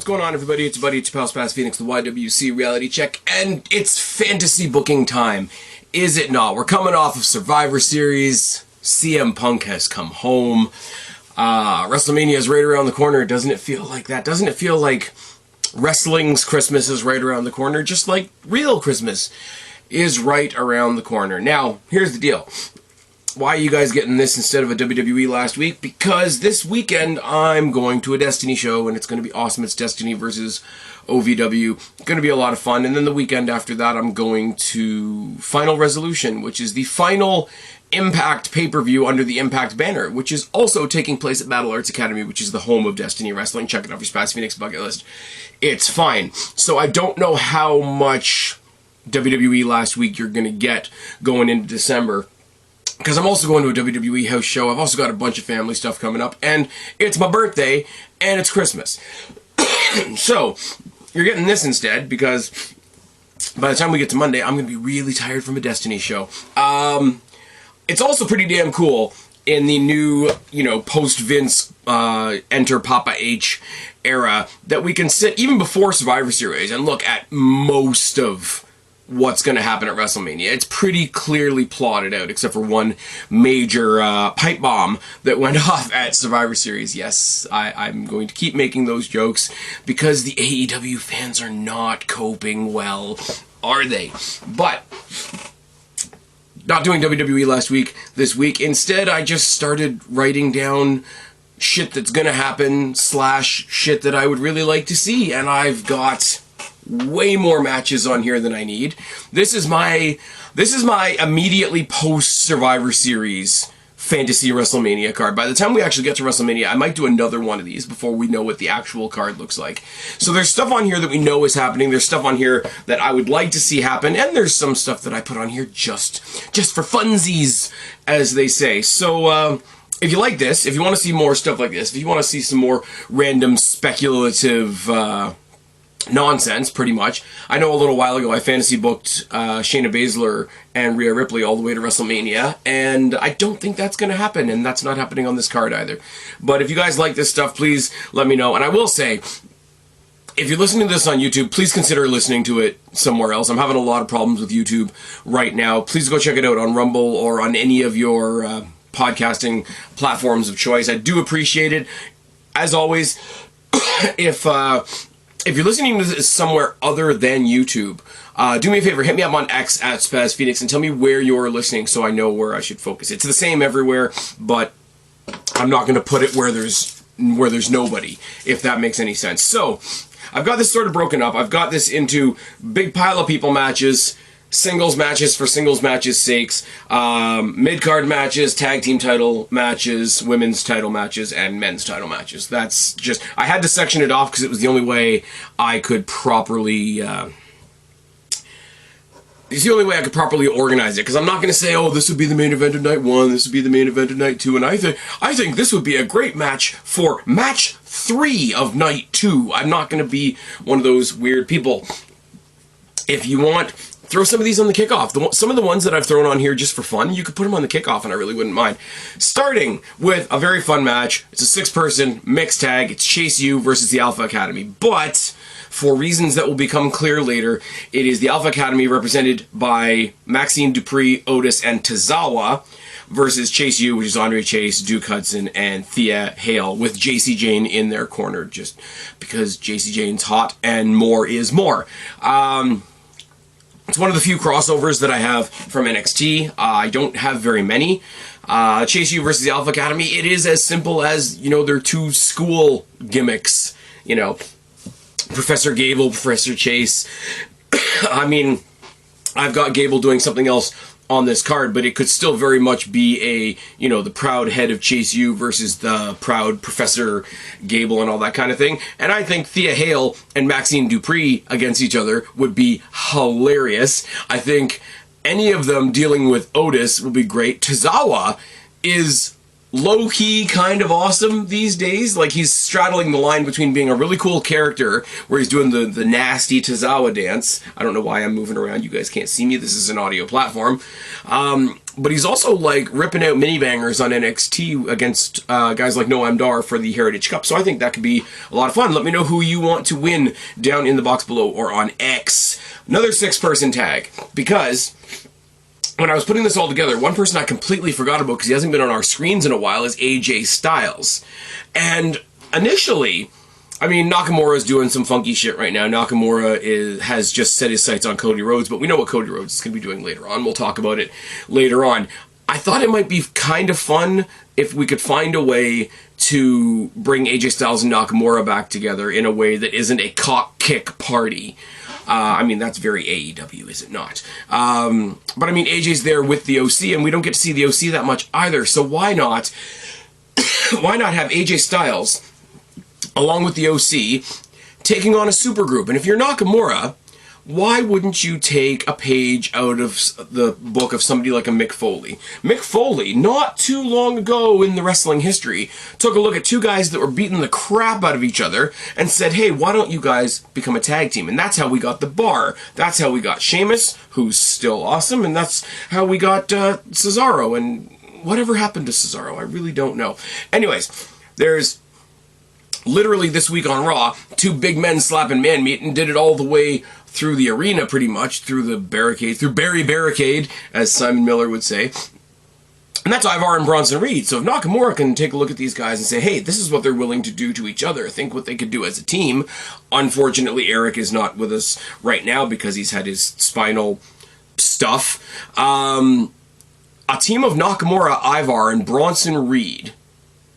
What's going on, everybody? It's your buddy, it's your pal Spaz Phoenix, the YWC Reality Check, and it's fantasy booking time, is it not? We're coming off of Survivor Series. CM Punk has come home. WrestleMania is right around the corner. Doesn't it feel like that? Doesn't it feel like wrestling's Christmas is right around the corner, just like real Christmas is right around the corner? Now, here's the deal. Why are you guys getting this instead of a WWE last week? Because this weekend I'm going to a Destiny show and it's going to be awesome. It's Destiny versus OVW. It's going to be a lot of fun. And then the weekend after that I'm going to Final Resolution, which is the final Impact pay-per-view under the Impact banner, which is also taking place at Battle Arts Academy, which is the home of Destiny Wrestling. Check it off your Spaz Phoenix bucket list. It's fine. So I don't know how much WWE last week you're going to get going into December, because I'm also going to a WWE house show. I've also got a bunch of family stuff coming up, and it's my birthday, and it's Christmas. So, you're getting this instead, because by the time we get to Monday, I'm going to be really tired from a Destiny show. It's also pretty damn cool in the new, post-Vince, enter Papa H era, that we can sit, even before Survivor Series, and look at most of what's going to happen at WrestleMania. It's pretty clearly plotted out, except for one major pipe bomb that went off at Survivor Series. Yes, I'm going to keep making those jokes because the AEW fans are not coping well, are they? But not doing WWE last week, this week. Instead, I just started writing down shit that's going to happen / shit that I would really like to see, and I've got way more matches on here than I need. This is my immediately post Survivor Series fantasy WrestleMania card. By the time we actually get to WrestleMania, I might do another one of these before we know what the actual card looks like. So there's stuff on here that we know is happening. There's stuff on here that I would like to see happen, and there's some stuff that I put on here just for funsies, as they say. So if you like this, if you want to see more stuff like this, if you want to see some more random speculative nonsense, pretty much. I know a little while ago I fantasy booked Shayna Baszler and Rhea Ripley all the way to WrestleMania, and I don't think that's going to happen, and that's not happening on this card either. But if you guys like this stuff, please let me know. And I will say, if you're listening to this on YouTube, please consider listening to it somewhere else. I'm having a lot of problems with YouTube right now. Please go check it out on Rumble or on any of your podcasting platforms of choice. I do appreciate it. As always, if you're listening to this somewhere other than YouTube, do me a favor, hit me up on X at Spaz Phoenix and tell me where you're listening so I know where I should focus. It's the same everywhere, but I'm not going to put it where there's nobody, if that makes any sense. So, I've got this sort of broken up. I've got this into big pile of people matches, singles matches for singles matches' sakes, mid-card matches, tag team title matches, women's title matches, and men's title matches. That's just, I had to section it off because it was the only way I could properly, it's the only way I could properly organize it, because I'm not going to say, oh, this would be the main event of night 1, this would be the main event of night 2, and I think this would be a great match for match 3 of night 2. I'm not going to be one of those weird people. If you want, throw some of these on the kickoff. Some of the ones that I've thrown on here just for fun, you could put them on the kickoff and I really wouldn't mind. Starting with a very fun match. It's a 6-person mixed tag. It's Chase U versus the Alpha Academy. But for reasons that will become clear later, it is the Alpha Academy represented by Maxine Dupree, Otis, and Tozawa versus Chase U, which is Andre Chase, Duke Hudson, and Thea Hale, with JC Jane in their corner, just because JC Jane's hot and more is more. It's one of the few crossovers that I have from NXT. I don't have very many. Chase U versus the Alpha Academy, it is as simple as, they're two school gimmicks. Professor Gable, Professor Chase. I mean, I've got Gable doing something else on this card, but it could still very much be the proud head of Chase U versus the proud Professor Gable and all that kind of thing. And I think Thea Hale and Maxine Dupree against each other would be hilarious. I think any of them dealing with Otis will be great. Tozawa is low-key kind of awesome these days. Like, he's straddling the line between being a really cool character, where he's doing the nasty Tozawa dance. I don't know why I'm moving around. You guys can't see me. This is an audio platform. But he's also, like, ripping out mini-bangers on NXT against guys like Noam Dar for the Heritage Cup. So I think that could be a lot of fun. Let me know who you want to win down in the box below or on X. Another 6-person tag. Because when I was putting this all together, one person I completely forgot about because he hasn't been on our screens in a while is AJ Styles. And initially, I mean, Nakamura's doing some funky shit right now. Nakamura has just set his sights on Cody Rhodes, but we know what Cody Rhodes is going to be doing later on. We'll talk about it later on. I thought it might be kind of fun if we could find a way to bring AJ Styles and Nakamura back together in a way that isn't a cock kick party. I mean, that's very AEW, is it not? But I mean, AJ's there with the OC, and we don't get to see the OC that much either, so why not have AJ Styles, along with the OC, taking on a supergroup? And if you're Nakamura, why wouldn't you take a page out of the book of somebody like a Mick Foley? Mick Foley, not too long ago in the wrestling history, took a look at two guys that were beating the crap out of each other and said, hey, why don't you guys become a tag team? And that's how we got The Bar. That's how we got Sheamus, who's still awesome, and that's how we got Cesaro. And whatever happened to Cesaro? I really don't know. Anyways, there's literally this week on Raw, two big men slapping man meat, and did it all the way through the arena, pretty much, through the barricade, through Barry Barricade, as Simon Miller would say. And that's Ivar and Bronson Reed. So if Nakamura can take a look at these guys and say, hey, this is what they're willing to do to each other, think what they could do as a team. Unfortunately, Eric is not with us right now because he's had his spinal stuff. A team of Nakamura, Ivar, and Bronson Reed,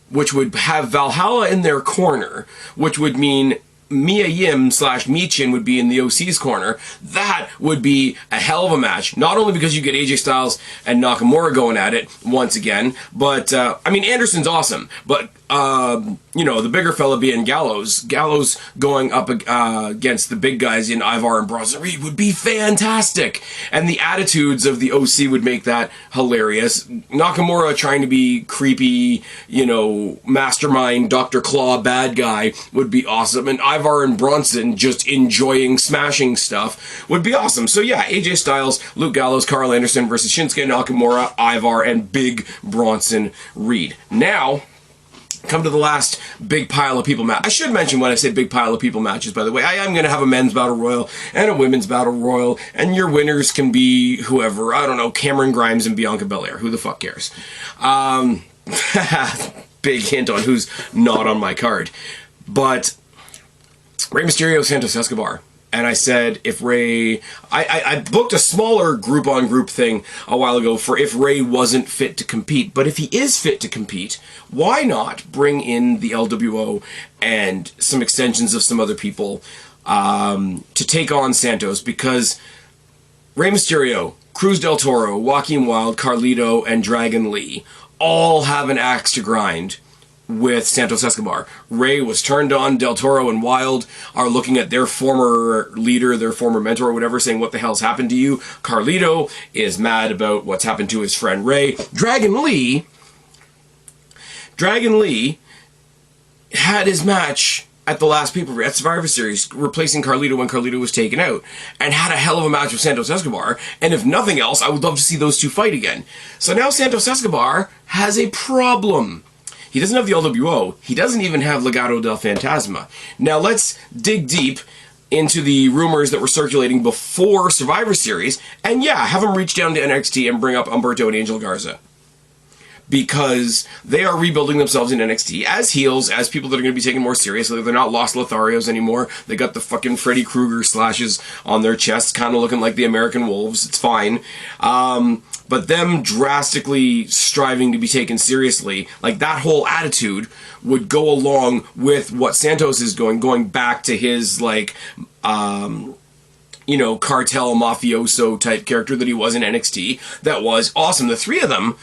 which would have Valhalla in their corner, which would mean Mia Yim / Michin would be in the OC's corner. That would be a hell of a match. Not only because you get AJ Styles and Nakamura going at it once again, but, I mean, Anderson's awesome, but, you know, the bigger fella being Gallows. Gallows going up against the big guys in Ivar and Bronson Reed would be fantastic. And the attitudes of the OC would make that hilarious. Nakamura trying to be creepy, you know, mastermind, Dr. Claw bad guy would be awesome. And Ivar and Bronson just enjoying smashing stuff would be awesome. So yeah, AJ Styles, Luke Gallows, Carl Anderson versus Shinsuke Nakamura, Ivar, and Big Bronson Reed. Now, come to the last big pile of people match. I should mention when I say big pile of people matches, by the way, I am going to have a men's battle royal and a women's battle royal, and your winners can be whoever. I don't know, Cameron Grimes and Bianca Belair. Who the fuck cares? Big hint on who's not on my card. But Rey Mysterio, Santos Escobar. And I said, if Rey... I booked a smaller group-on-group thing a while ago for if Rey wasn't fit to compete. But if he is fit to compete, why not bring in the LWO and some extensions of some other people to take on Santos? Because Rey Mysterio, Cruz del Toro, Joaquin Wilde, Carlito, and Dragon Lee all have an axe to grind with Santos Escobar. Rey was turned on. Del Toro and Wilde are looking at their former leader, their former mentor, or whatever, saying, what the hell's happened to you? Carlito is mad about what's happened to his friend Rey. Dragon Lee had his match at the last pay-per-view, at Survivor Series, replacing Carlito when Carlito was taken out, and had a hell of a match with Santos Escobar, and if nothing else, I would love to see those two fight again. So now Santos Escobar has a problem. He doesn't have the LWO. He doesn't even have Legado del Fantasma. Now let's dig deep into the rumors that were circulating before Survivor Series, and yeah, have him reach down to NXT and bring up Humberto and Angel Garza. Because they are rebuilding themselves in NXT as heels, as people that are going to be taken more seriously. They're not Los Lotharios anymore. They got the fucking Freddy Krueger slashes on their chests, kind of looking like the American Wolves. It's fine. But them drastically striving to be taken seriously, like that whole attitude would go along with what Santos is going back to his, like, you know, cartel mafioso type character that he was in NXT. That was awesome. The three of them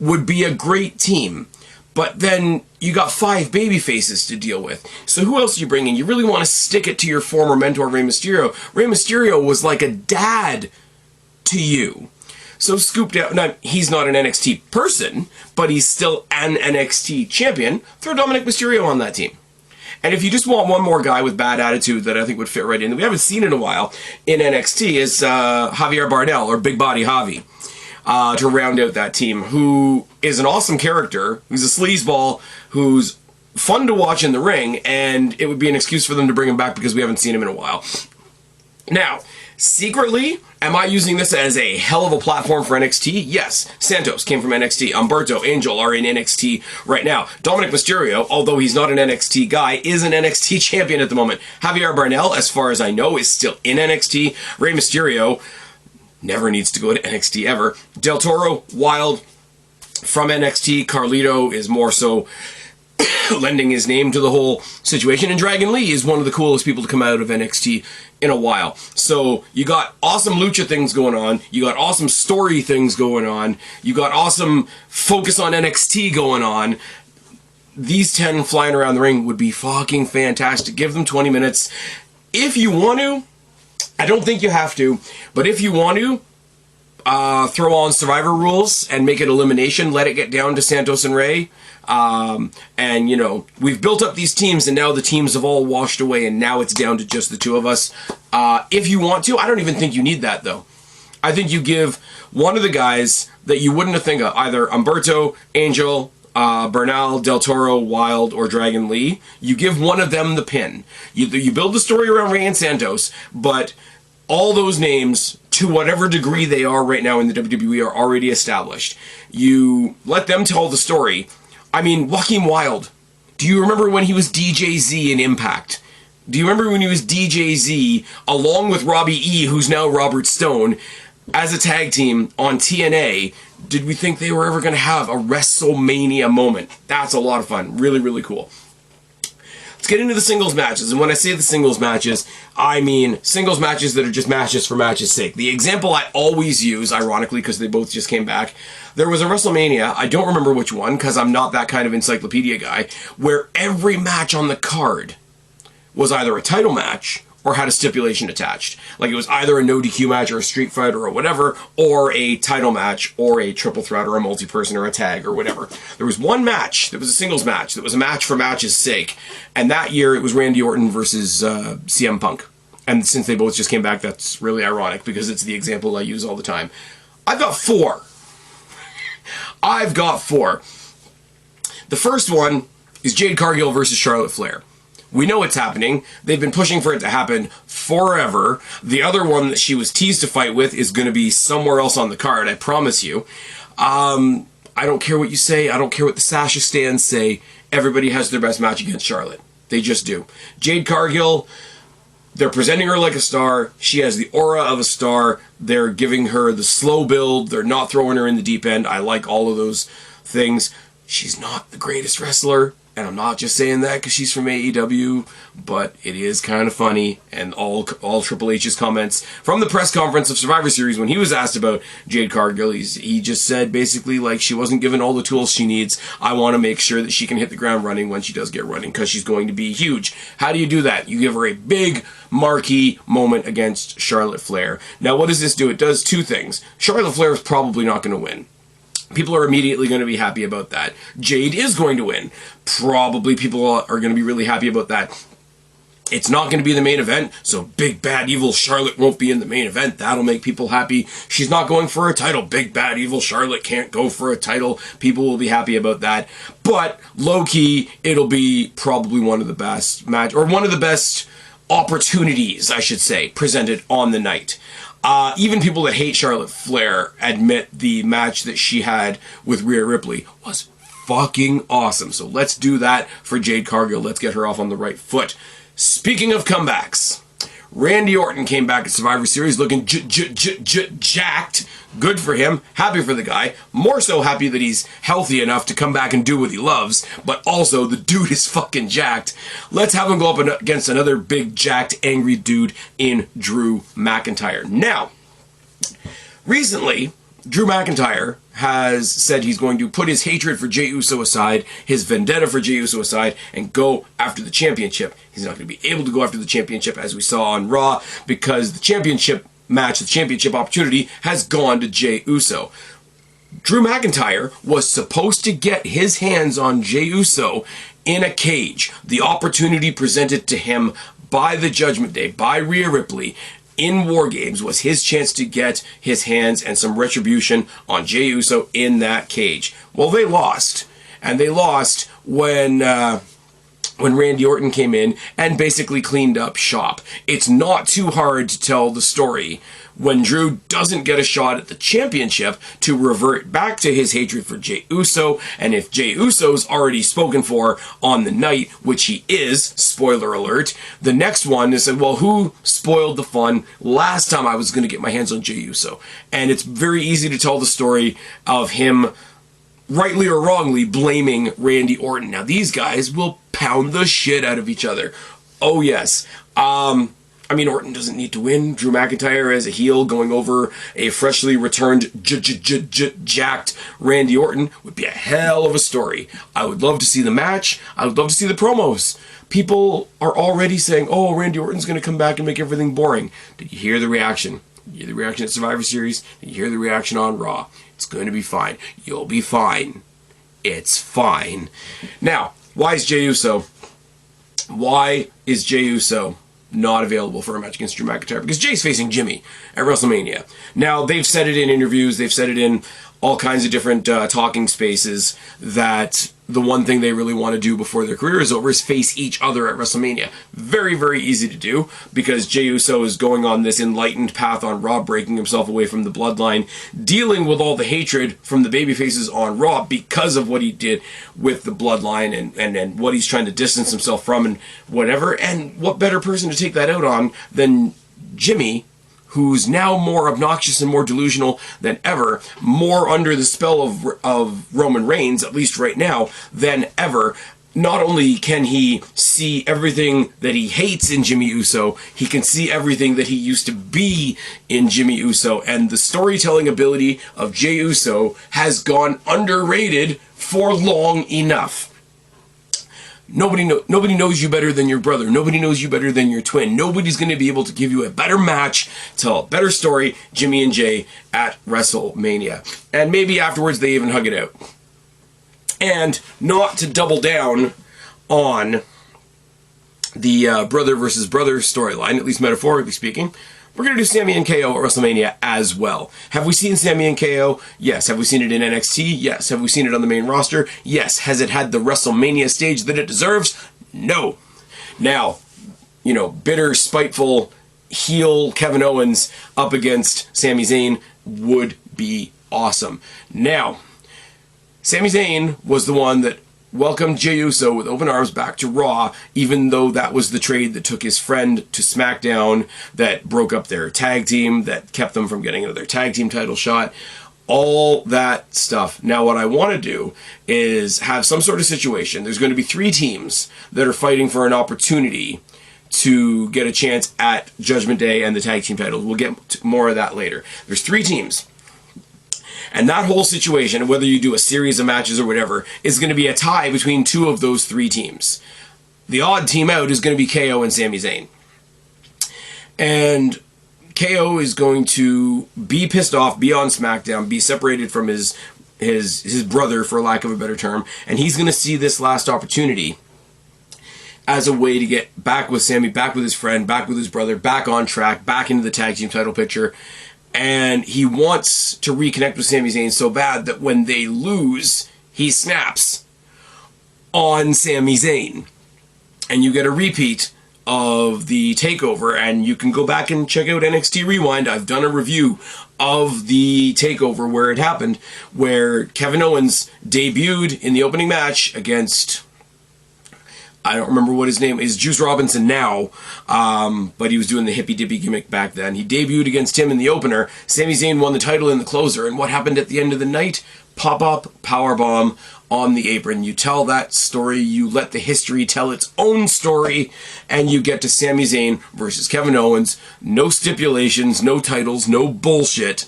would be a great team. But then you got 5 baby faces to deal with. So who else do you bring in? You really want to stick it to your former mentor, Rey Mysterio. Rey Mysterio was like a dad to you. So scoop down. Now, he's not an NXT person, but he's still an NXT champion. Throw Dominic Mysterio on that team. And if you just want one more guy with bad attitude that I think would fit right in, that we haven't seen in a while in NXT, is Javier Bardell, or Big Body Javi, to round out that team, who is an awesome character. He's a sleazeball who's fun to watch in the ring, and it would be an excuse for them to bring him back because we haven't seen him in a while. Now, secretly, am I using this as a hell of a platform for NXT? Yes. Santos came from NXT. Humberto, Angel are in NXT right now. Dominic Mysterio, although he's not an NXT guy, is an NXT champion at the moment. Javier Bardell, as far as I know, is still in NXT. Rey Mysterio never needs to go to NXT ever. Del Toro, Wild, from NXT. Carlito is more so lending his name to the whole situation. And Dragon Lee is one of the coolest people to come out of NXT in a while. So you got awesome lucha things going on. You got awesome story things going on. You got awesome focus on NXT going on. These 10 flying around the ring would be fucking fantastic. Give them 20 minutes. If you want to, I don't think you have to, but if you want to, throw on Survivor rules and make it elimination. Let it get down to Santos and Rey. And, you know, we've built up these teams, and now the teams have all washed away, and now it's down to just the two of us. If you want to, I don't even think you need that, though. I think you give one of the guys that you wouldn't have think of, either Humberto, Angel, Bernal, Del Toro, Wild, or Dragon Lee. You give one of them the pin. You build the story around Rey and Santos, but all those names, to whatever degree they are right now in the WWE, are already established. You let them tell the story. I mean, Joaquin Wilde. Do you remember when he was DJZ in Impact? Do you remember when he was DJZ along with Robbie E., who's now Robert Stone, as a tag team on TNA? Did we think they were ever going to have a WrestleMania moment? That's a lot of fun. Really, really cool. Let's get into the singles matches. And when I say the singles matches, I mean singles matches that are just matches for matches' sake. The example I always use, ironically, because they both just came back, there was a WrestleMania, I don't remember which one, because I'm not that kind of encyclopedia guy, where every match on the card was either a title match or had a stipulation attached. Like it was either a no DQ match or a street fight or whatever, or a title match or a triple threat or a multi-person or a tag or whatever. There was one match that was a singles match that was a match for match's sake, and that year it was Randy Orton versus CM Punk. And since they both just came back, that's really ironic because it's the example I use all the time. I've got four. I've got four. The first one is Jade Cargill versus Charlotte Flair. We know it's happening. They've been pushing for it to happen forever. The other one that she was teased to fight with is going to be somewhere else on the card, I promise you. I don't care what you say. I don't care what the Sasha stands say. Everybody has their best match against Charlotte. They just do. Jade Cargill, they're presenting her like a star. She has the aura of a star. They're giving her the slow build. They're not throwing her in the deep end. I like all of those things. She's not the greatest wrestler. And I'm not just saying that because she's from AEW, but it is kind of funny. And all Triple H's comments from the press conference of Survivor Series when he was asked about Jade Cargill, he just said basically like she wasn't given all the tools she needs. I want to make sure that she can hit the ground running when she does get running because she's going to be huge. How do you do that? You give her a big marquee moment against Charlotte Flair. Now what does this do? It does two things. Charlotte Flair is probably not going to win. People are immediately going to be happy about that. Jade is going to win. Probably people are going to be really happy about that. It's not going to be the main event, so big, bad, evil Charlotte won't be in the main event. That'll make people happy. She's not going for a title. Big, bad, evil Charlotte can't go for a title. People will be happy about that. But low-key, it'll be probably one of the best one of the best opportunities, I should say, presented on the night. Even people that hate Charlotte Flair admit the match that she had with Rhea Ripley was fucking awesome. So let's do that for Jade Cargill. Let's get her off on the right foot. Speaking of comebacks, Randy Orton came back at Survivor Series looking jacked. Good for him. Happy for the guy. More so happy that he's healthy enough to come back and do what he loves. But also, the dude is fucking jacked. Let's have him go up against another big, jacked, angry dude in Drew McIntyre. Now, recently, Drew McIntyre has said he's going to put his hatred for Jey Uso aside, his vendetta for Jey Uso aside, and go after the championship. He's not going to be able to go after the championship as we saw on Raw because the championship match, the championship opportunity, has gone to Jey Uso. Drew McIntyre was supposed to get his hands on Jey Uso in a cage. The opportunity presented to him by the Judgment Day, by Rhea Ripley, in War Games, was his chance to get his hands and some retribution on Jey Uso in that cage. Well, they lost. And they lost when Randy Orton came in and basically cleaned up shop. It's not too hard to tell the story when Drew doesn't get a shot at the championship to revert back to his hatred for Jey Uso. And if Jey Uso's already spoken for on the night, which he is, spoiler alert, the next one is, well, who spoiled the fun last time I was going to get my hands on Jey Uso? And it's very easy to tell the story of him, rightly or wrongly, blaming Randy Orton. Now, these guys will pound the shit out of each other. Oh, yes. I mean, Orton doesn't need to win. Drew McIntyre as a heel going over a freshly returned jacked Randy Orton would be a hell of a story. I would love to see the match. I would love to see the promos. People are already saying, oh, Randy Orton's going to come back and make everything boring. Did you hear the reaction? Did you hear the reaction at Survivor Series? Did you hear the reaction on Raw? It's going to be fine. You'll be fine. It's fine. Now, why is Jey Uso? Why is Jey Uso not available for a match against Drew McIntyre? Because Jay's facing Jimmy at WrestleMania. Now, they've said it in interviews, they've said it in all kinds of different talking spaces that the one thing they really want to do before their career is over is face each other at WrestleMania. Very, very easy to do because Jey Uso is going on this enlightened path on Raw, breaking himself away from the bloodline, dealing with all the hatred from the babyfaces on Raw because of what he did with the bloodline and what he's trying to distance himself from and whatever. And what better person to take that out on than Jimmy, who's now more obnoxious and more delusional than ever, more under the spell of Roman Reigns, at least right now, than ever. Not only can he see everything that he hates in Jimmy Uso, he can see everything that he used to be in Jimmy Uso, and the storytelling ability of Jey Uso has gone underrated for long enough. Nobody knows you better than your brother. Nobody knows you better than your twin. Nobody's going to be able to give you a better match, tell a better story, Jimmy and Jay, at WrestleMania. And maybe afterwards they even hug it out. And not to double down on the brother versus brother storyline, at least metaphorically speaking, we're going to do Sami and KO at WrestleMania as well. Have we seen Sami and KO? Yes. Have we seen it in NXT? Yes. Have we seen it on the main roster? Yes. Has it had the WrestleMania stage that it deserves? No. Now, bitter, spiteful heel Kevin Owens up against Sami Zayn would be awesome. Now, Sami Zayn was the one that welcomed Jey Uso with open arms back to Raw, even though that was the trade that took his friend to SmackDown, that broke up their tag team, that kept them from getting another tag team title shot, all that stuff. Now, what I want to do is have some sort of situation. There's going to be 3 teams that are fighting for an opportunity to get a chance at Judgment Day and the tag team titles. We'll get to more of that later. There's 3 teams. And that whole situation, whether you do a series of matches or whatever, is going to be a tie between 2 of those 3 teams. The odd team out is going to be KO and Sami Zayn. And KO is going to be pissed off, be on SmackDown, be separated from his brother, for lack of a better term, and he's going to see this last opportunity as a way to get back with Sami, back with his friend, back with his brother, back on track, back into the tag team title picture. And he wants to reconnect with Sami Zayn so bad that when they lose, he snaps on Sami Zayn. And you get a repeat of the takeover, and you can go back and check out NXT Rewind. I've done a review of the takeover where it happened, where Kevin Owens debuted in the opening match against, I don't remember what his name is, Juice Robinson now, but he was doing the hippy-dippy gimmick back then. He debuted against him in the opener. Sami Zayn won the title in the closer, and what happened at the end of the night? Pop-up powerbomb on the apron. You tell that story, you let the history tell its own story, and you get to Sami Zayn versus Kevin Owens. No stipulations, no titles, no bullshit.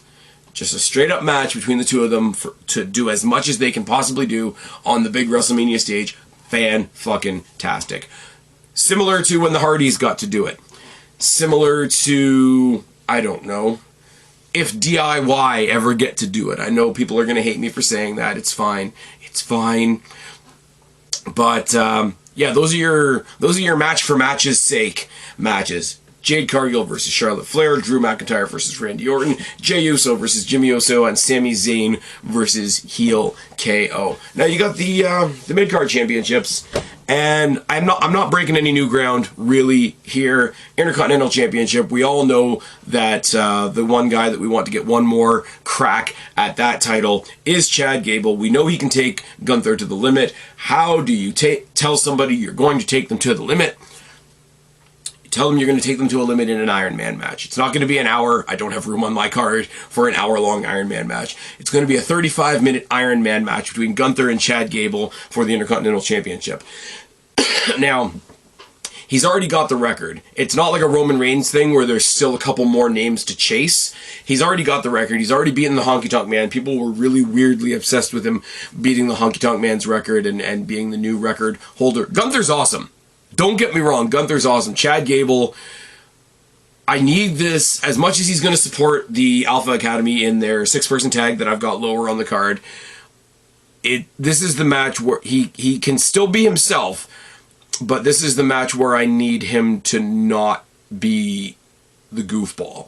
Just a straight-up match between the 2 of them to do as much as they can possibly do on the big WrestleMania stage. Fan-fucking-tastic. Similar to when the Hardys got to do it. Similar to I don't know. If DIY ever get to do it. I know people are going to hate me for saying that. It's fine. It's fine. But, yeah, those are your match for matches sake matches. Jade Cargill versus Charlotte Flair, Drew McIntyre versus Randy Orton, Jey Uso versus Jimmy Uso, and Sami Zayn versus Heel KO. Now you got the mid-card championships, and I'm not breaking any new ground really here. Intercontinental Championship, we all know that the one guy that we want to get one more crack at that title is Chad Gable. We know he can take Gunther to the limit. How do you tell somebody you're going to take them to the limit? Tell them you're going to take them to a limit in an Iron Man match. It's not going to be an hour. I don't have room on my card for an hour-long Iron Man match. It's going to be a 35-minute Iron Man match between Gunther and Chad Gable for the Intercontinental Championship. Now, he's already got the record. It's not like a Roman Reigns thing where there's still a couple more names to chase. He's already got the record. He's already beaten the Honky Tonk Man. People were really weirdly obsessed with him beating the Honky Tonk Man's record and being the new record holder. Gunther's awesome. Don't get me wrong, Gunther's awesome. Chad Gable, I need this, as much as he's going to support the Alpha Academy in their 6-person tag that I've got lower on the card, this is the match where he can still be himself, but this is the match where I need him to not be the goofball.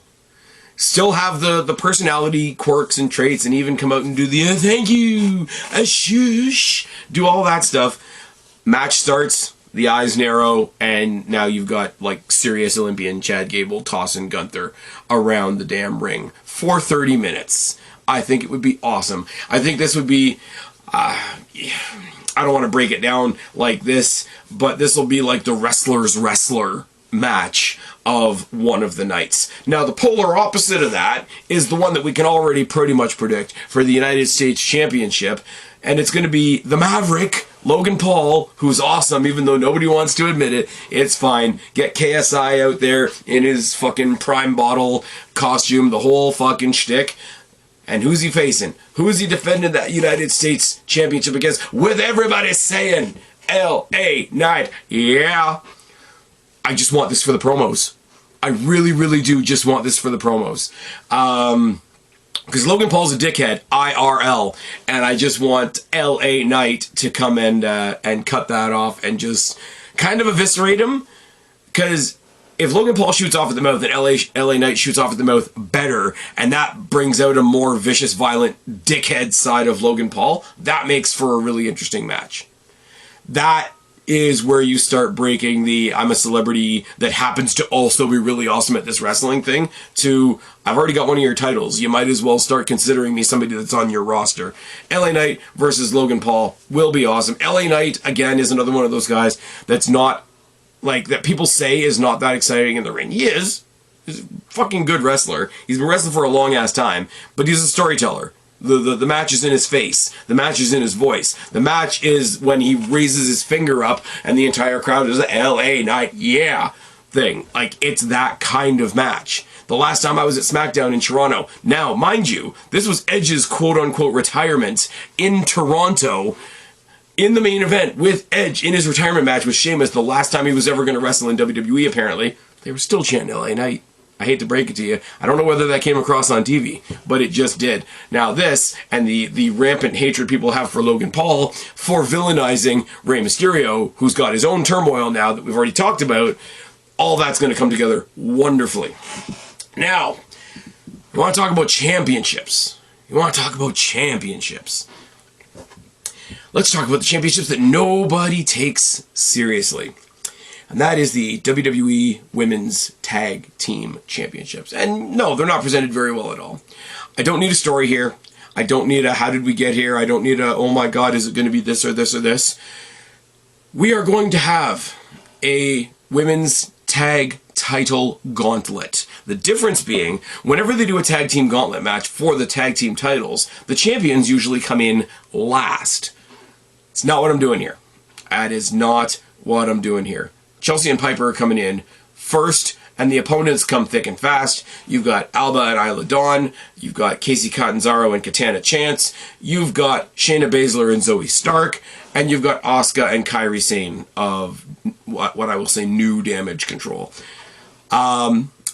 Still have the personality quirks and traits, and even come out and do the thank you, a shush, do all that stuff. Match starts. The eyes narrow, and now you've got, like, serious Olympian Chad Gable tossing Gunther around the damn ring for 30 minutes. I think it would be awesome. I think this would be, I don't want to break it down like this, but this will be like the wrestler's wrestler match of one of the nights. Now, the polar opposite of that is the one that we can already pretty much predict for the United States Championship, and it's going to be the Maverick, Logan Paul, who's awesome, even though nobody wants to admit it. It's fine. Get KSI out there in his fucking prime bottle costume, the whole fucking shtick. And who's he facing? Who's he defending that United States Championship against? With everybody saying, L.A. Knight, yeah. I just want this for the promos. I really, really do just want this for the promos. Because Logan Paul's a dickhead, IRL, and I just want L.A. Knight to come and cut that off and just kind of eviscerate him. Because if Logan Paul shoots off at the mouth, then L.A. Knight shoots off at the mouth better, and that brings out a more vicious, violent, dickhead side of Logan Paul, that makes for a really interesting match. That is where you start breaking the I'm a celebrity that happens to also be really awesome at this wrestling thing to I've already got one of your titles. You might as well start considering me somebody that's on your roster. LA Knight versus Logan Paul will be awesome. LA Knight, again, is another one of those guys that's not, like, that people say is not that exciting in the ring. He is. He's a fucking good wrestler. He's been wrestling for a long-ass time, but he's a storyteller. The match is in his face. The match is in his voice. The match is when he raises his finger up and the entire crowd does the LA Knight, yeah, thing. Like, it's that kind of match. The last time I was at SmackDown in Toronto. Now, mind you, this was Edge's quote-unquote retirement in Toronto in the main event with Edge in his retirement match with Sheamus the last time he was ever going to wrestle in WWE, apparently. They were still chanting LA Knight. I hate to break it to you. I don't know whether that came across on TV, but it just did. Now this, and the rampant hatred people have for Logan Paul for villainizing Rey Mysterio, who's got his own turmoil now that we've already talked about, all that's going to come together wonderfully. Now, you want to talk about championships. Let's talk about the championships that nobody takes seriously. And that is the WWE Women's Tag Team Championships. And no, they're not presented very well at all. I don't need a story here. I don't need a how did we get here. I don't need a oh my god, is it going to be this or this or this. We are going to have a women's tag title gauntlet. The difference being, whenever they do a tag team gauntlet match for the tag team titles, the champions usually come in last. It's not what I'm doing here. That is not what I'm doing here. Chelsea and Piper are coming in first, and the opponents come thick and fast. You've got Alba and Isla Dawn. You've got Casey Catanzaro and Katana Chance. You've got Shayna Baszler and Zoe Stark. And you've got Asuka and Kairi Sane of what I will say New Damage Control.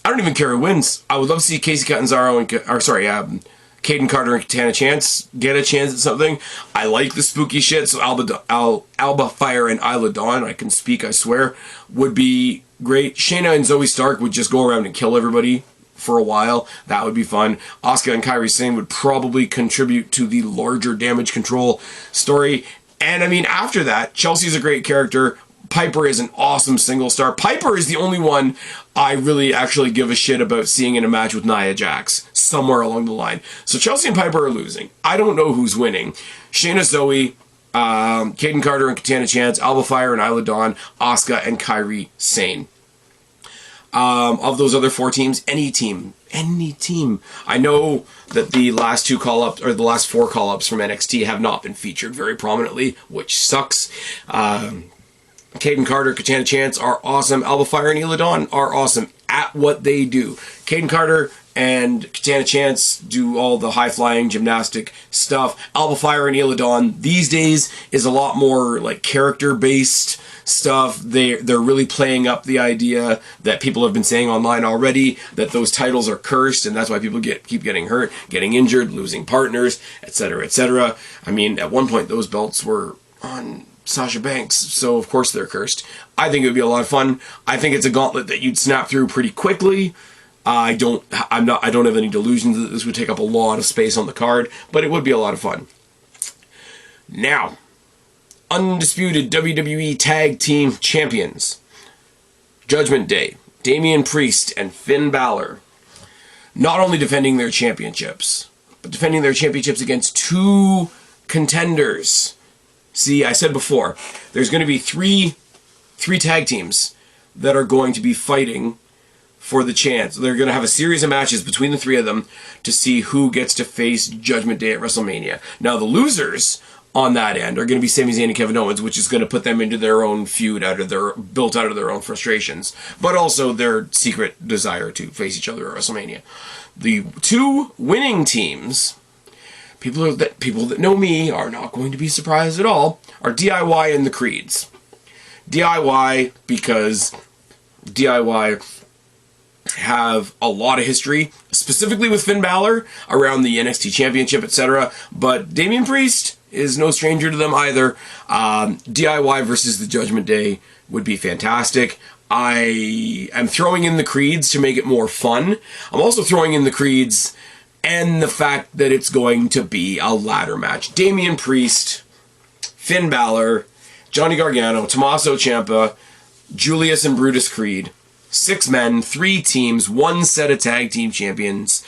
I don't even care who wins. I would love to see Casey Catanzaro Caden Carter and Katana Chance get a chance at something. I like the spooky shit, so Alba Fire and Isla Dawn, I can speak, I swear, would be great. Shayna and Zoe Stark would just go around and kill everybody for a while. That would be fun. Asuka and Kairi Sane would probably contribute to the larger Damage Control story. And I mean, after that, Chelsea's a great character. Piper is an awesome single star. Piper is the only one I really actually give a shit about seeing in a match with Nia Jax somewhere along the line. So Chelsea and Piper are losing. I don't know who's winning. Shayna, Zoe, Caden Carter and Katana Chance, Alba Fire and Isla Dawn, Asuka and Kairi Sane. Of those other 4 teams, any team. I know that the last 2 call-ups, or the last 4 call-ups from NXT have not been featured very prominently, which sucks. Caden Carter, Katana Chance are awesome. Alba Fire and Isla Dawn are awesome at what they do. Caden Carter and Katana Chance do all the high-flying gymnastic stuff. Alba Fire and Isla Dawn these days is a lot more like character-based stuff. They're really playing up the idea that people have been saying online already, that those titles are cursed, and that's why people keep getting hurt, getting injured, losing partners, etc., etc. I mean, at one point those belts were on Sasha Banks, so of course they're cursed. I think it would be a lot of fun. I think it's a gauntlet that you'd snap through pretty quickly. I don't have any delusions that this would take up a lot of space on the card, but it would be a lot of fun. Now, undisputed WWE Tag Team Champions. Judgment Day, Damian Priest and Finn Balor. Not only defending their championships, but defending their championships against 2 contenders. See, I said before, there's going to be three tag teams that are going to be fighting for the chance. They're going to have a series of matches between the 3 of them to see who gets to face Judgment Day at WrestleMania. Now, the losers on that end are going to be Sami Zayn and Kevin Owens, which is going to put them into their own feud built out of their own frustrations, but also their secret desire to face each other at WrestleMania. The 2 winning teams, people that know me are not going to be surprised at all, are DIY and the Creeds. DIY because DIY have a lot of history, specifically with Finn Balor around the NXT Championship, etc. But Damian Priest is no stranger to them either. DIY versus the Judgment Day would be fantastic. I am throwing in the Creeds to make it more fun. I'm also throwing in the Creeds and the fact that it's going to be a ladder match. Damian Priest, Finn Balor, Johnny Gargano, Tommaso Ciampa, Julius and Brutus Creed. 6 men, 3 teams, 1 set of tag team champions.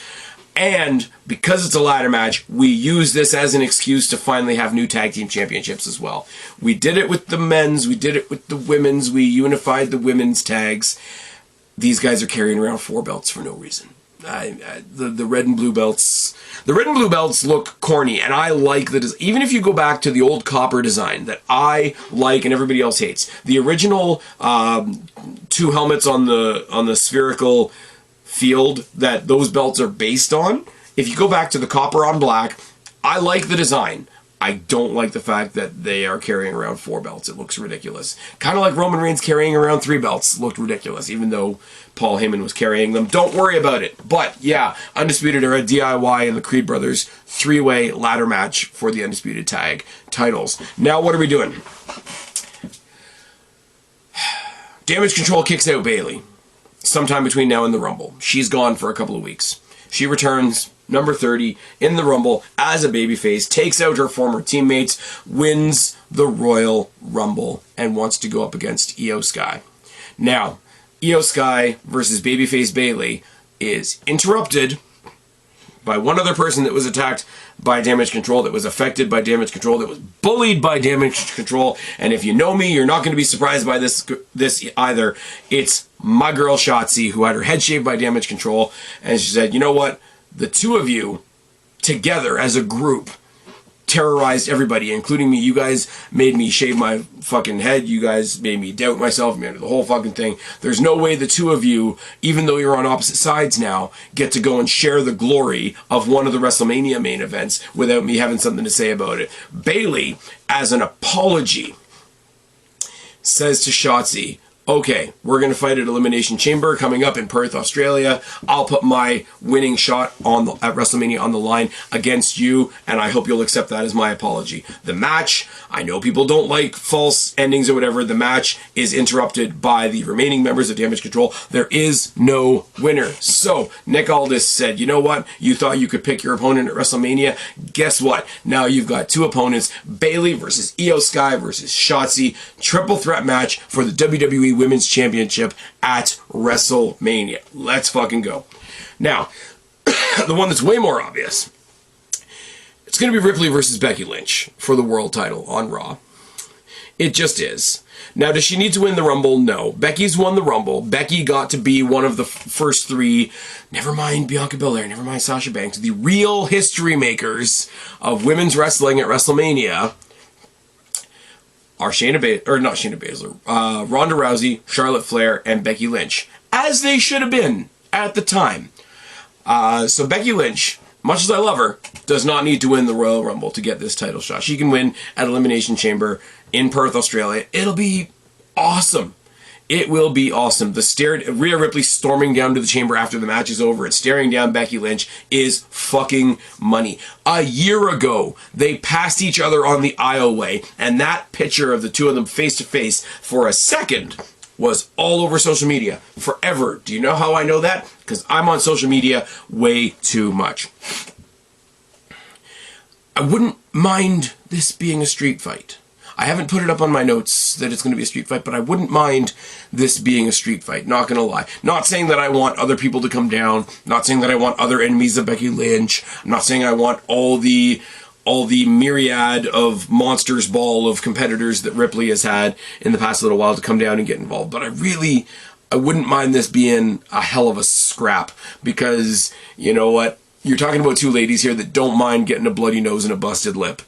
And because it's a ladder match, we use this as an excuse to finally have new tag team championships as well. We did it with the men's, we did it with the women's, we unified the women's tags. These guys are carrying around 4 belts for no reason. The red and blue belts. The red and blue belts look corny, and I like the even if you go back to the old copper design that I like and everybody else hates. The original 2 helmets on the spherical field that those belts are based on. If you go back to the copper on black, I like the design. I don't like the fact that they are carrying around 4 belts. It looks ridiculous. Kind of like Roman Reigns carrying around 3 belts. Looked ridiculous, even though Paul Heyman was carrying them. Don't worry about it. But, yeah, Undisputed Era, DIY, and the Creed Brothers 3-way ladder match for the Undisputed Tag titles. Now, what are we doing? Damage Control kicks out Bayley sometime between now and the Rumble. She's gone for a couple of weeks. She returns number 30 in the Rumble as a babyface, takes out her former teammates, wins the Royal Rumble, and wants to go up against Io Sky. Now, Io Sky versus babyface Bayley is interrupted by one other person that was attacked by Damage Control, that was affected by Damage Control, that was bullied by Damage Control, and if you know me, you're not going to be surprised by this either. It's my girl Shotzi, who had her head shaved by Damage Control, and she said, you know what? The 2 of you, together as a group, terrorized everybody, including me. You guys made me shave my fucking head. You guys made me doubt myself, man, the whole fucking thing. There's no way the 2 of you, even though you're on opposite sides now, get to go and share the glory of one of the WrestleMania main events without me having something to say about it. Bayley, as an apology, says to Shotzi, okay, we're going to fight at Elimination Chamber coming up in Perth, Australia. I'll put my winning shot at WrestleMania on the line against you, and I hope you'll accept that as my apology. The match, I know people don't like false endings or whatever. The match is interrupted by the remaining members of Damage Control. There is no winner. So, Nick Aldis said, you know what? You thought you could pick your opponent at WrestleMania? Guess what? Now you've got two opponents, Bayley versus Io Sky versus Shotzi. Triple threat match for the WWE Women's Championship at WrestleMania. Let's fucking go. Now, the one that's way more obvious, it's going to be Ripley versus Becky Lynch for the world title on Raw. It just is. Now, does she need to win the Rumble? No. Becky's won the Rumble. Becky got to be one of the first three, never mind Bianca Belair, never mind Sasha Banks, the real history makers of women's wrestling at WrestleMania are Ronda Rousey, Charlotte Flair, and Becky Lynch, as they should have been at the time. So Becky Lynch, much as I love her, does not need to win the Royal Rumble to get this title shot. She can win at Elimination Chamber in Perth, Australia. It'll be awesome. It will be awesome. Rhea Ripley storming down to the chamber after the match is over and staring down Becky Lynch is fucking money. A year ago, they passed each other on the aisleway, and that picture of the two of them face to face for a second was all over social media forever. Do you know how I know that? Because I'm on social media way too much. I wouldn't mind this being a street fight. I haven't put it up on my notes that it's going to be a street fight, but I wouldn't mind this being a street fight, not going to lie. Not saying that I want other people to come down, not saying that I want other enemies of Becky Lynch, I'm not saying I want all the myriad of monsters ball of competitors that Ripley has had in the past little while to come down and get involved, but I wouldn't mind this being a hell of a scrap, because, you know what, you're talking about two ladies here that don't mind getting a bloody nose and a busted lip,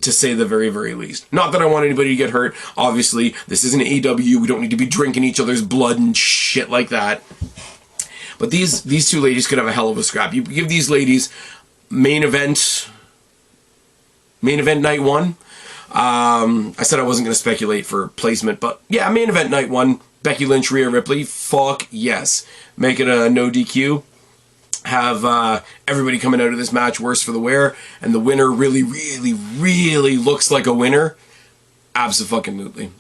to say the very, very least. Not that I want anybody to get hurt. Obviously, this isn't AEW. We don't need to be drinking each other's blood and shit like that. But these two ladies could have a hell of a scrap. You give these ladies main event night one. I said I wasn't going to speculate for placement, but yeah, main event night one. Becky Lynch, Rhea Ripley. Fuck yes. Make it a no DQ. Have everybody coming out of this match worse for the wear, and the winner really, really, really looks like a winner. Abso-fucking-lutely.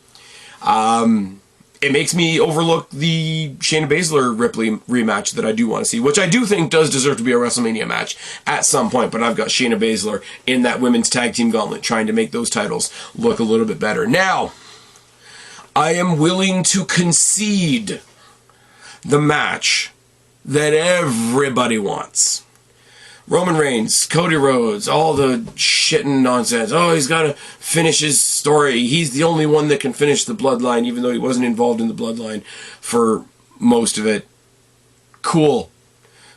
It makes me overlook the Shayna Baszler-Ripley rematch that I do want to see, which I do think does deserve to be a WrestleMania match at some point, but I've got Shayna Baszler in that women's tag team gauntlet trying to make those titles look a little bit better. Now, I am willing to concede the match that everybody wants. Roman Reigns, Cody Rhodes, all the shit and nonsense. Oh, he's got to finish his story. He's the only one that can finish the bloodline, even though he wasn't involved in the bloodline for most of it. Cool.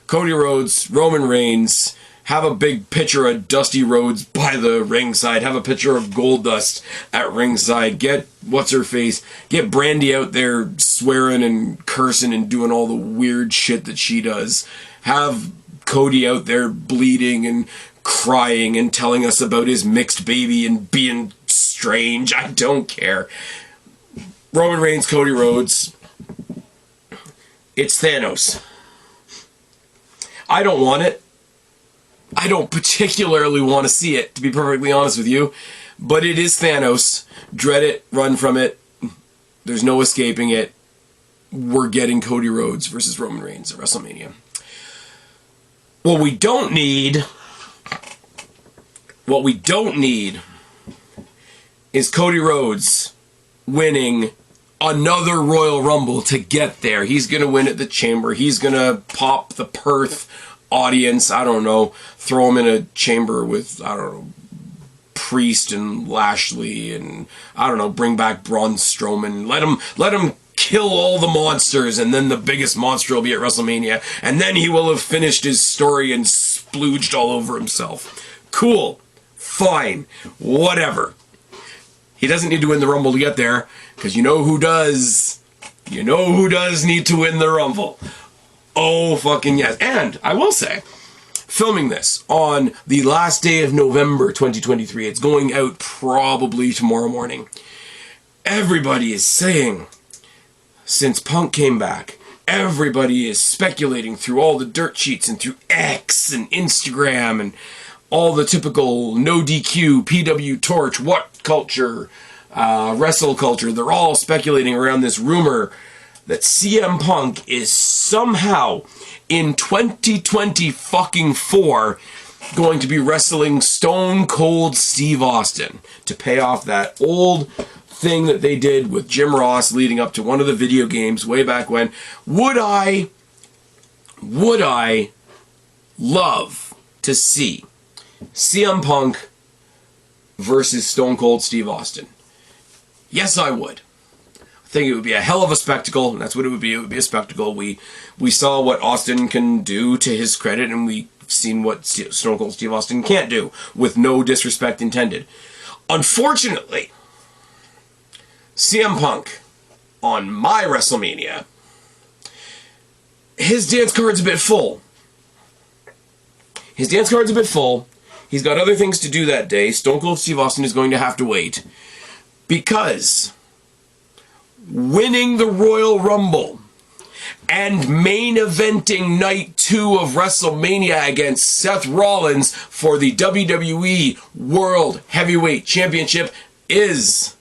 Cody Rhodes, Roman Reigns, have a big picture of Dusty Rhodes by the ringside. Have a picture of Goldust at ringside. Get what's-her-face. Get Brandy out there swearing and cursing and doing all the weird shit that she does. Have Cody out there bleeding and crying and telling us about his mixed baby and being strange. I don't care. Roman Reigns, Cody Rhodes. It's Thanos. I don't want it. I don't particularly want to see it, to be perfectly honest with you. But it is Thanos. Dread it. Run from it. There's no escaping it. We're getting Cody Rhodes versus Roman Reigns at WrestleMania. What we don't need is Cody Rhodes winning another Royal Rumble to get there. He's going to win at the Chamber. He's going to pop the Perth audience. I don't know. Throw him in a chamber with, I don't know, Priest and Lashley and, I don't know, bring back Braun Strowman. Let him kill all the monsters, and then the biggest monster will be at WrestleMania, and then he will have finished his story and splooged all over himself. Cool. Fine. Whatever. He doesn't need to win the Rumble to get there, because you know who does. You know who does need to win the Rumble. Oh, fucking yes. And, I will say, filming this on the last day of November 2023, it's going out probably tomorrow morning. Everybody is saying since Punk came back, everybody is speculating through all the dirt sheets and through X and Instagram and all the typical no DQ, PW Torch, what culture, wrestle culture. They're all speculating around this rumor that CM Punk is somehow in 2024 going to be wrestling Stone Cold Steve Austin to pay off that old thing that they did with Jim Ross leading up to one of the video games way back when. Would I love to see CM Punk versus Stone Cold Steve Austin? Yes, I would. I think it would be a hell of a spectacle, and that's what it would be. It would be a spectacle. We saw what Austin can do to his credit, and we've seen what Stone Cold Steve Austin can't do, with no disrespect intended. Unfortunately, CM Punk, on my WrestleMania, his dance card's a bit full. His dance card's a bit full. He's got other things to do that day. Stone Cold Steve Austin is going to have to wait, because winning the Royal Rumble and main eventing night 2 of WrestleMania against Seth Rollins for the WWE World Heavyweight Championship is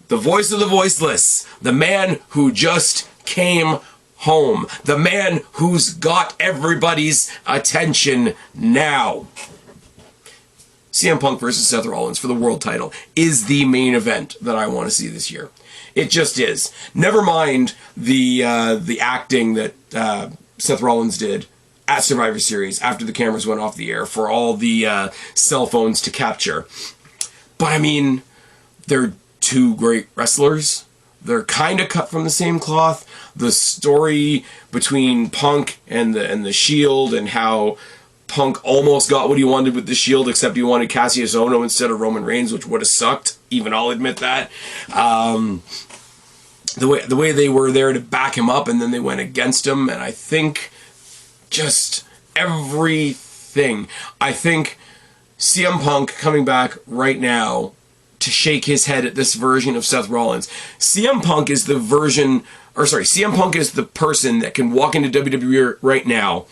the voice of the voiceless, the man who just came home, the man who's got everybody's attention now. CM Punk versus Seth Rollins for the world title is the main event that I want to see this year. It just is. Never mind the acting that Seth Rollins did at Survivor Series after the cameras went off the air for all the cell phones to capture. But I mean, they're two great wrestlers. They're kind of cut from the same cloth. The story between Punk and the Shield, and how Punk almost got what he wanted with the Shield, except he wanted Cassius Ohno instead of Roman Reigns, which would have sucked. Even I'll admit that. The way they were there to back him up, and then they went against him, and I think just everything. I think CM Punk coming back right now to shake his head at this version of Seth Rollins. CM Punk is the person that can walk into WWE right now,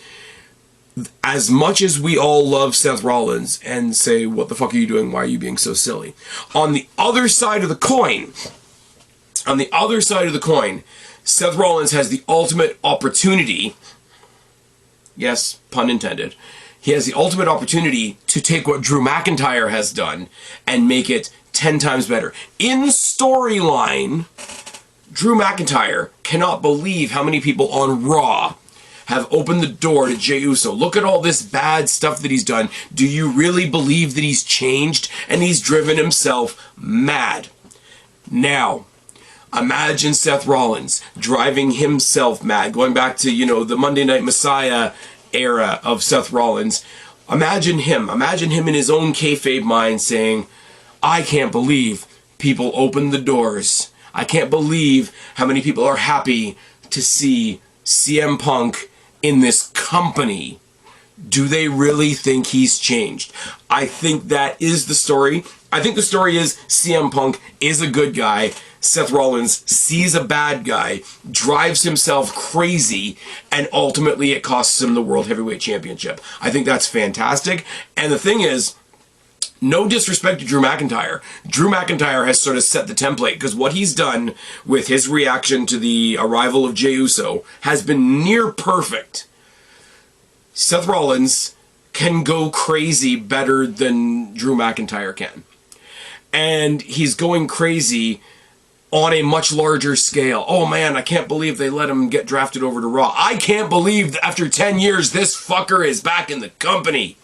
as much as we all love Seth Rollins, and say, what the fuck are you doing? Why are you being so silly? On the other side of the coin, Seth Rollins has the ultimate opportunity, yes, pun intended, he has the ultimate opportunity to take what Drew McIntyre has done and make it 10 times better. In storyline, Drew McIntyre cannot believe how many people on Raw have opened the door to Jey Uso. Look at all this bad stuff that he's done. Do you really believe that he's changed? And he's driven himself mad. Now, imagine Seth Rollins driving himself mad, going back to, the Monday Night Messiah era of Seth Rollins. Imagine him in his own kayfabe mind saying, I can't believe people opened the doors. I can't believe how many people are happy to see CM Punk in this company. Do they really think he's changed? I think that is the story. I think the story is CM Punk is a good guy. Seth Rollins sees a bad guy, drives himself crazy, and ultimately it costs him the World Heavyweight Championship. I think that's fantastic. And the thing is, no disrespect to Drew McIntyre. Drew McIntyre has sort of set the template, because what he's done with his reaction to the arrival of Jey Uso has been near perfect. Seth Rollins can go crazy better than Drew McIntyre can. And he's going crazy on a much larger scale. Oh man, I can't believe they let him get drafted over to Raw. I can't believe that after 10 years this fucker is back in the company.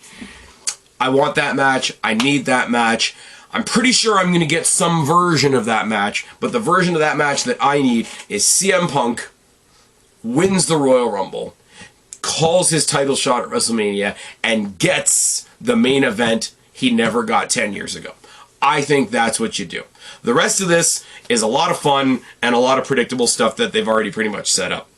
I want that match. I need that match. I'm pretty sure I'm going to get some version of that match, but the version of that match that I need is CM Punk wins the Royal Rumble, calls his title shot at WrestleMania, and gets the main event he never got 10 years ago. I think that's what you do. The rest of this is a lot of fun and a lot of predictable stuff that they've already pretty much set up.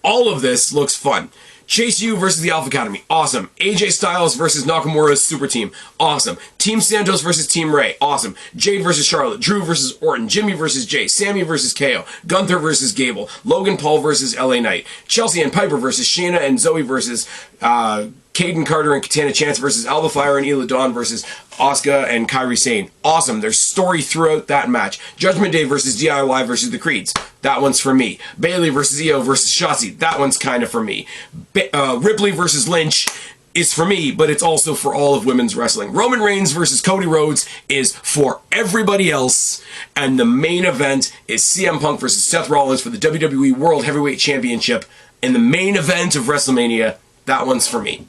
All of this looks fun. Chase U versus the Alpha Academy. Awesome. AJ Styles versus Nakamura's Super Team. Awesome. Team Santos versus Team Ray. Awesome. Jade versus Charlotte. Drew versus Orton. Jimmy versus Jay. Sammy versus KO. Gunther versus Gable. Logan Paul versus LA Knight. Chelsea and Piper versus Shayna and Zoe versus Caden Carter and Katana Chance versus Alba Fire and Ela Dawn versus Asuka and Kairi Sane. Awesome. There's story throughout that match. Judgment Day versus DIY versus the Creeds. That one's for me. Bayley versus Io versus Shotzi. That one's kind of for me. Ripley versus Lynch is for me, but it's also for all of women's wrestling. Roman Reigns versus Cody Rhodes is for everybody else. And the main event is CM Punk versus Seth Rollins for the WWE World Heavyweight Championship. And the main event of WrestleMania, that one's for me.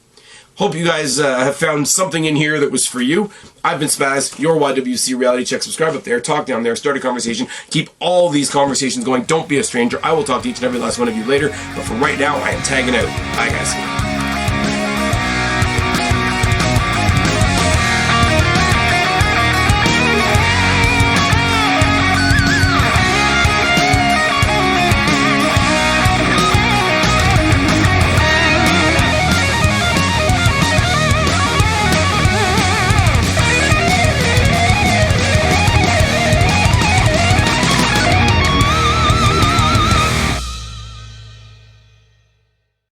Hope you guys have found something in here that was for you. I've been Spaz, your YWC Reality Check. Subscribe up there, talk down there, start a conversation. Keep all these conversations going. Don't be a stranger. I will talk to each and every last one of you later. But for right now, I am tagging out. Bye, guys.